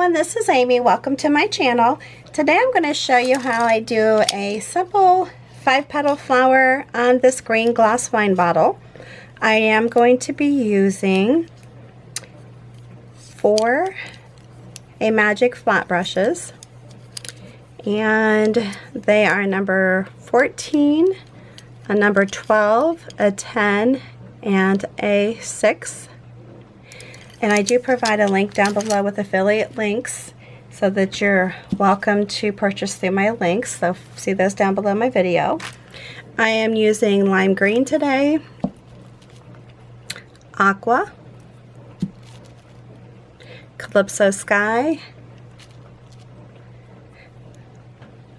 everyone, this is Amy. Welcome to my channel. Today I'm going to show you how I do a simple 5-petal flower on this green glass wine bottle. I am going to be using 4 Amagic flat brushes, and they are number 14, a number 12, a 10, and a 6. And I do provide a link down below with affiliate links so that you're welcome to purchase through my links. So see those down below my video. I am using lime green today, aqua, calypso sky,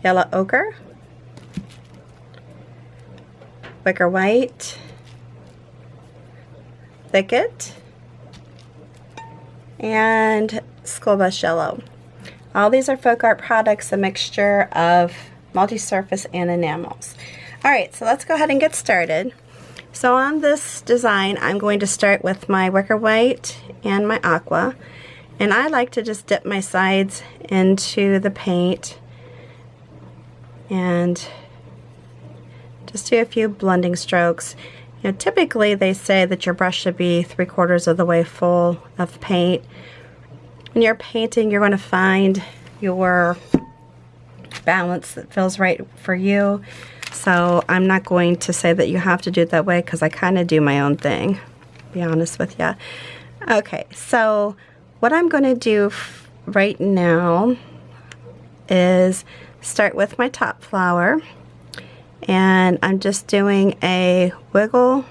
yellow ochre, wicker white, thicket, and school bus yellow. All these are FolkArt products, a mixture of multi-surface and enamels. Alright, so let's go ahead and get started. So on this design, I'm going to start with my wicker white and my aqua, and I like to just dip my sides into the paint and just do a few blending strokes. You know, typically they say that your brush should be 3/4 of the way full of paint. When you're painting, you're going to find your balance that feels right for you. So I'm not going to say that you have to do it that way because I kind of do my own thing, to be honest with you. Okay, so what I'm going to do right now is start with my top flower. And I'm just doing a wiggle,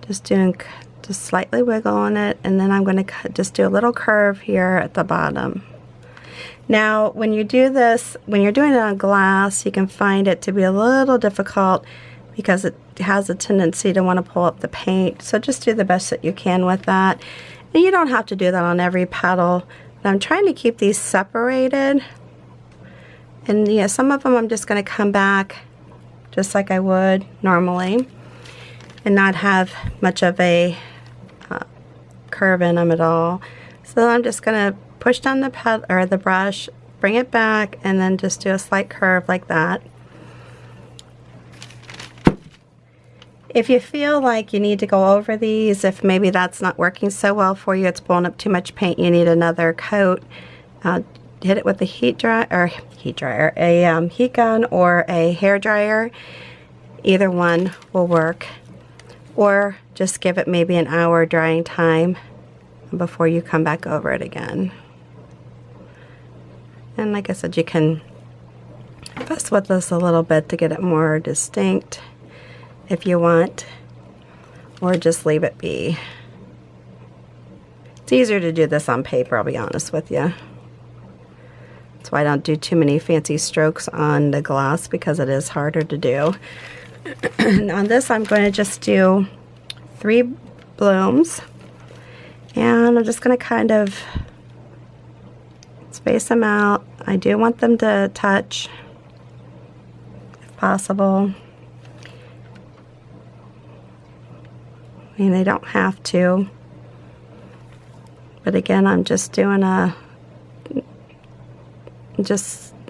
just slightly wiggle on it, and then I'm going to just do a little curve here at the bottom. Now when you do this, when you're doing it on glass, you can find it to be a little difficult because it has a tendency to want to pull up the paint, so just do the best that you can with that. And you don't have to do that on every petal, but I'm trying to keep these separated. And yeah, some of them I'm just going to come back just like I would normally and not have much of a curve in them at all. So I'm just going to push down the brush, bring it back, and then just do a slight curve like that. If you feel like you need to go over these, if maybe that's not working so well for you, it's pulling up too much paint, you need another coat, hit it with a heat gun or a hair dryer. Either one will work, or just give it maybe an hour drying time before you come back over it again. And like I said, you can fuss with this a little bit to get it more distinct if you want, or just leave it be. It's easier to do this on paper, I'll be honest with you. That's why I don't do too many fancy strokes on the glass, because it is harder to do. And on this I'm going to just do 3 blooms, and I'm just going to kind of space them out. I do want them to touch if possible. I mean, they don't have to, but again, I'm just doing I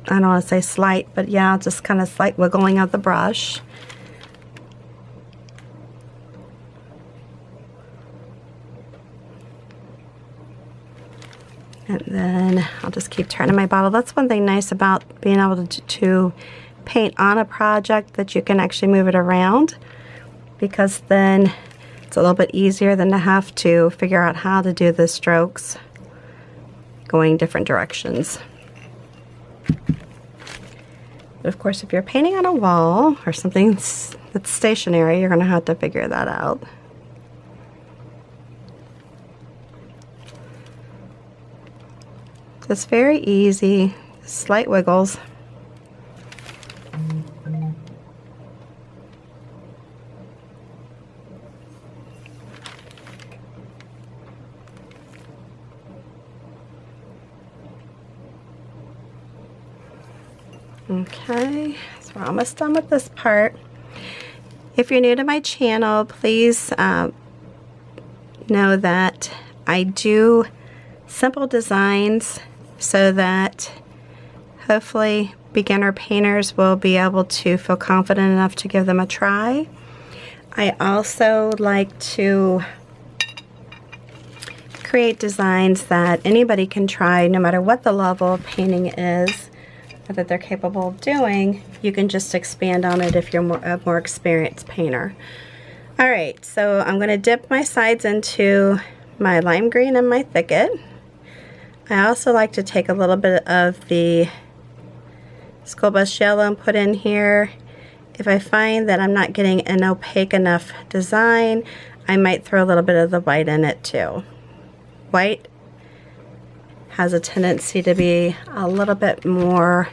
don't want to say slight, but yeah, just kind of slight wiggling of the brush. And then I'll just keep turning my bottle. That's one thing nice about being able to paint on a project, that you can actually move it around, because then it's a little bit easier than to have to figure out how to do the strokes going different directions. But of course, if you're painting on a wall or something that's stationary, you're going to have to figure that out. It's very easy, slight wiggles. Okay, so we're almost done with this part. If you're new to my channel, please know that I do simple designs so that hopefully beginner painters will be able to feel confident enough to give them a try. I also like to create designs that anybody can try no matter what the level of painting is or that they're capable of doing. You can just expand on it if you're a more experienced painter. Alright, so I'm going to dip my sides into my lime green and my thicket. I also like to take a little bit of the school bus yellow and put in here. If I find that I'm not getting an opaque enough design, I might throw a little bit of the white in it too. White has a tendency to be a little bit more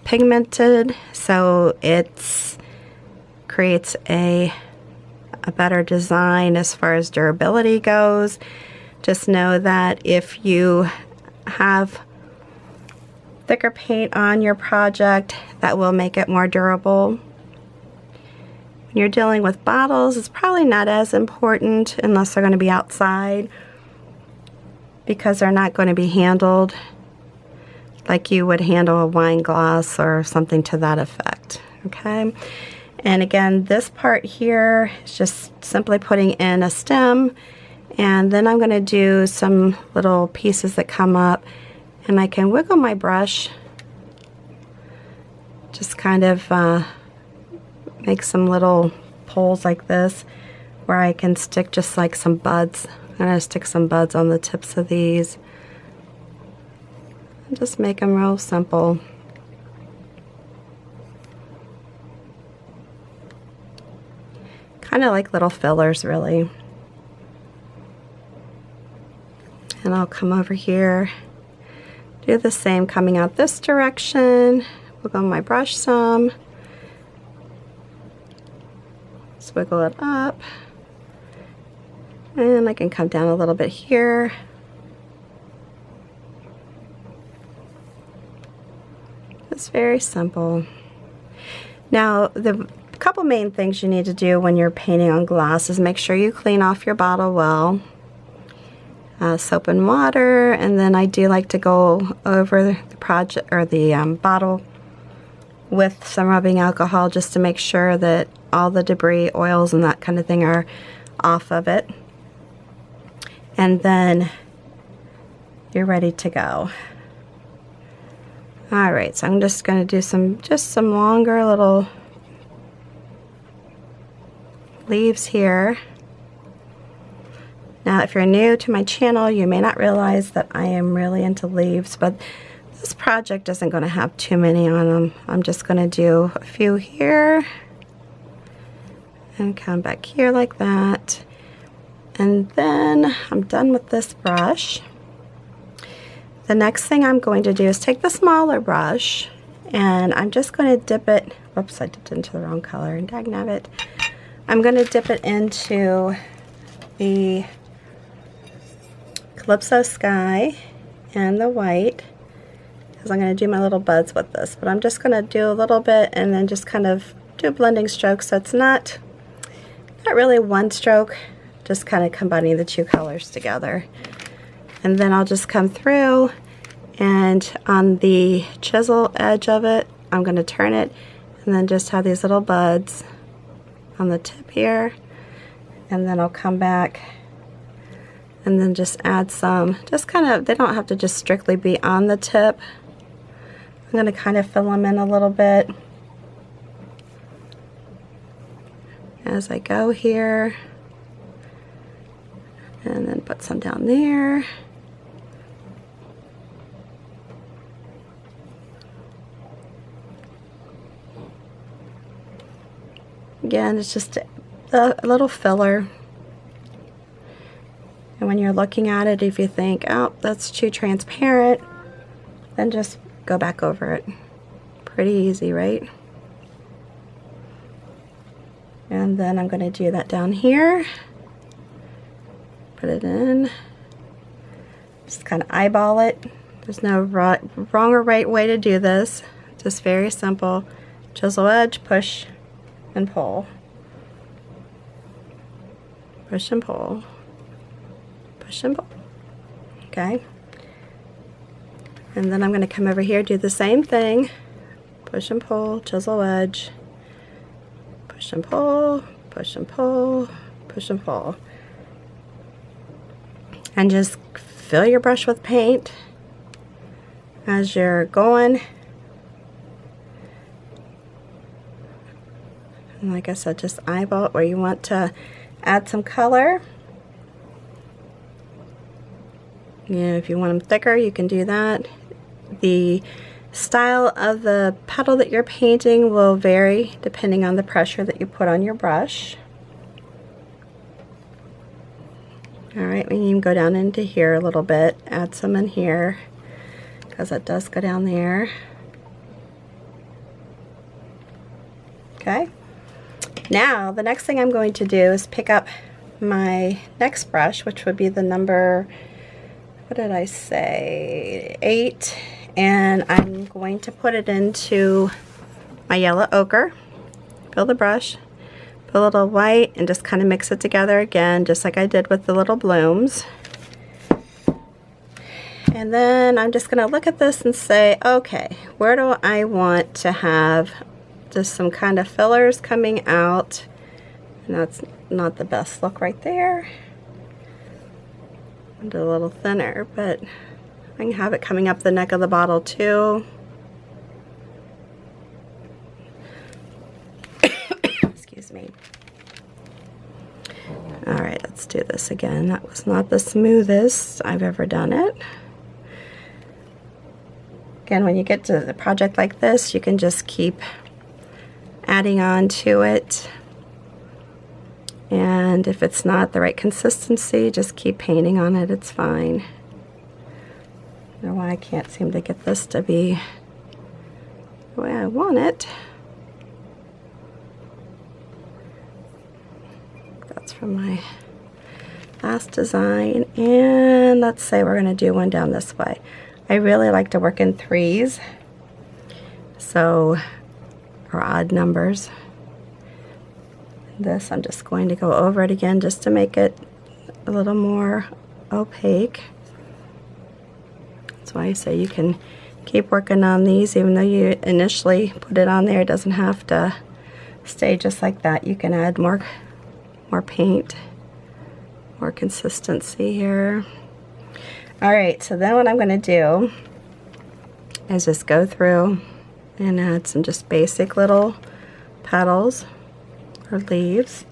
pigmented, so it creates a better design as far as durability goes. Just know that if you have thicker paint on your project, that will make it more durable. When you're dealing with bottles, it's probably not as important unless they're going to be outside, because they're not going to be handled like you would handle a wine glass or something to that effect. Okay, and again, this part here is just simply putting in a stem, and then I'm going to do some little pieces that come up, and I can wiggle my brush, just kind of make some little poles like this where I can stick just like some buds. I'm going to stick some buds on the tips of these and just make them real simple. Kind of like little fillers, really. And I'll come over here, do the same coming out this direction, wiggle my brush some, swiggle it up. And I can come down a little bit here. It's very simple. Now, the couple main things you need to do when you're painting on glass is make sure you clean off your bottle well. Soap and water, and then I do like to go over the project or the bottle with some rubbing alcohol just to make sure that all the debris, oils, and that kind of thing are off of it. And then you're ready to go. Alright, so I'm just going to do some longer little leaves here. Now, if you're new to my channel, you may not realize that I am really into leaves, but this project isn't going to have too many on them. I'm just going to do a few here and come back here like that. And then I'm done with this brush. The next thing I'm going to do is take the smaller brush, and I'm just going to dip it, whoops, I dipped into the wrong color, and dagnabbit. I'm going to dip it into the Calypso Sky and the white, because I'm going to do my little buds with this. But I'm just going to do a little bit and then just kind of do blending strokes, so it's not really one stroke, just kind of combining the two colors together. And then I'll just come through, and on the chisel edge of it, I'm going to turn it and then just have these little buds on the tip here. And then I'll come back and then just add some, just kind of, they don't have to just strictly be on the tip. I'm going to kind of fill them in a little bit as I go here. And then put some down there. Again, it's just a little filler. And when you're looking at it, if you think, oh, that's too transparent, then just go back over it. Pretty easy, right? And then I'm going to do that down here. Put it in. Just kind of eyeball it. There's no wrong or right way to do this. Just very simple. Chisel edge, push and pull. Push and pull. Push and pull. Okay. And then I'm going to come over here, do the same thing. Push and pull, chisel edge. Push and pull, push and pull, push and pull. And just fill your brush with paint as you're going. And like I said, just eyeball it where you want to add some color. You know, if you want them thicker, you can do that. The style of the petal that you're painting will vary depending on the pressure that you put on your brush. Alright, we can go down into here a little bit, add some in here, because it does go down there. Okay, now the next thing I'm going to do is pick up my next brush, which would be the number, what did I say, 8, and I'm going to put it into my yellow ochre. Fill the brush, put a little white, and just kind of mix it together again, just like I did with the little blooms. And then I'm just going to look at this and say, okay, where do I want to have just some kind of fillers coming out? And that's not the best look right there. I'll do a little thinner, but I can have it coming up the neck of the bottle too. Excuse me. Alright, let's do this again. That was not the smoothest I've ever done it. Again, when you get to a project like this, you can just keep adding on to it. And if it's not the right consistency, just keep painting on it. It's fine. I don't know why I can't seem to get this to be the way I want it. That's from my last design. And let's say we're going to do one down this way. I really like to work in 3s, so, or odd numbers. This, I'm just going to go over it again just to make it a little more opaque. That's why I say you can keep working on these even though you initially put it on there. It doesn't have to stay just like that. You can add more paint, more consistency here. Alright, so then what I'm going to do is just go through and add some just basic little petals or leaves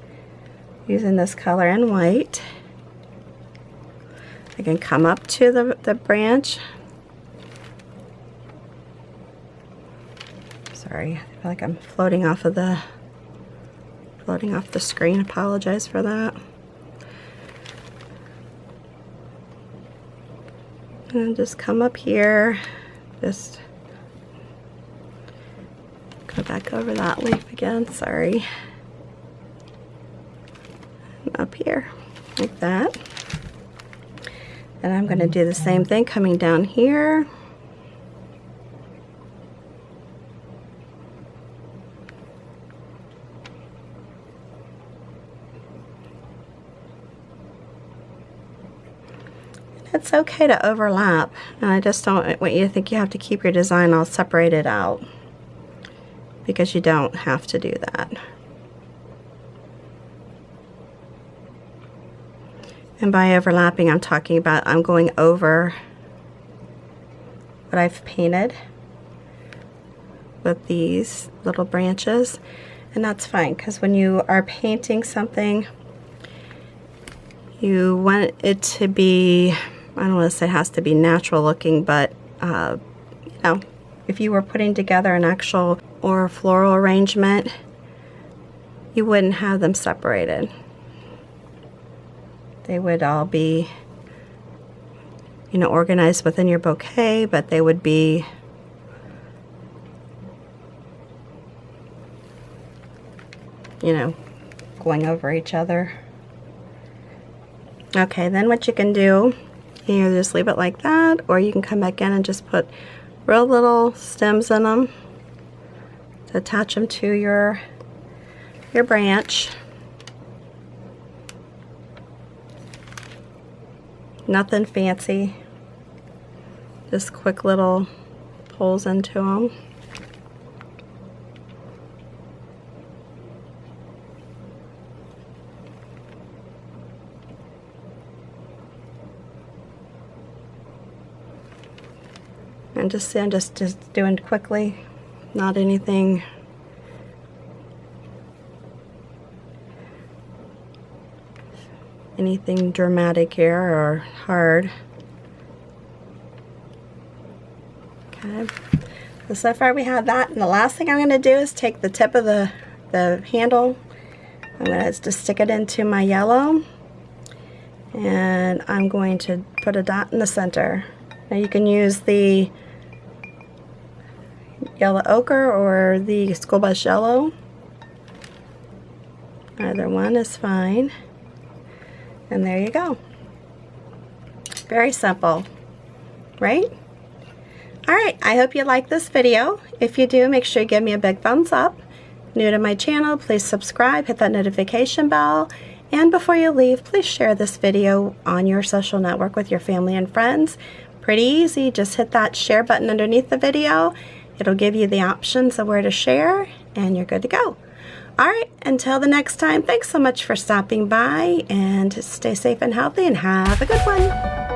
using this color in white. I can come up to the branch. Sorry, I feel like I'm floating off the screen. Apologize for that. And just come up here, just go back over that leaf again, sorry. And up here, like that. And I'm going to do the same thing coming down here. It's okay to overlap, and I just don't want you to think you have to keep your design all separated out, because you don't have to do that. And by overlapping, I'm talking about I'm going over what I've painted with these little branches, and that's fine, because when you are painting something, you want it to be, I don't want to say it has to be natural looking, but you know, if you were putting together an actual or floral arrangement, you wouldn't have them separated. They would all be, you know, organized within your bouquet, but they would be going over each other. Okay, then what you can do, you just leave it like that, or you can come back in and just put real little stems in them to attach them to your branch. Nothing fancy, Just quick little pulls into them. And just see, I'm just doing quickly, not anything dramatic here or hard. Okay, so far we have that, and the last thing I'm going to do is take the tip of the handle. I'm going to just stick it into my yellow, and I'm going to put a dot in the center. Now you can use the yellow ochre or the school bus yellow. Either one is fine. And there you go. Very simple, right? Alright, I hope you like this video. If you do, make sure you give me a big thumbs up. New to my channel, please subscribe, hit that notification bell, and before you leave, please share this video on your social network with your family and friends. Pretty easy, just hit that share button underneath the video. It'll give you the options of where to share, and you're good to go. Alright, until the next time, thanks so much for stopping by, and stay safe and healthy, and have a good one.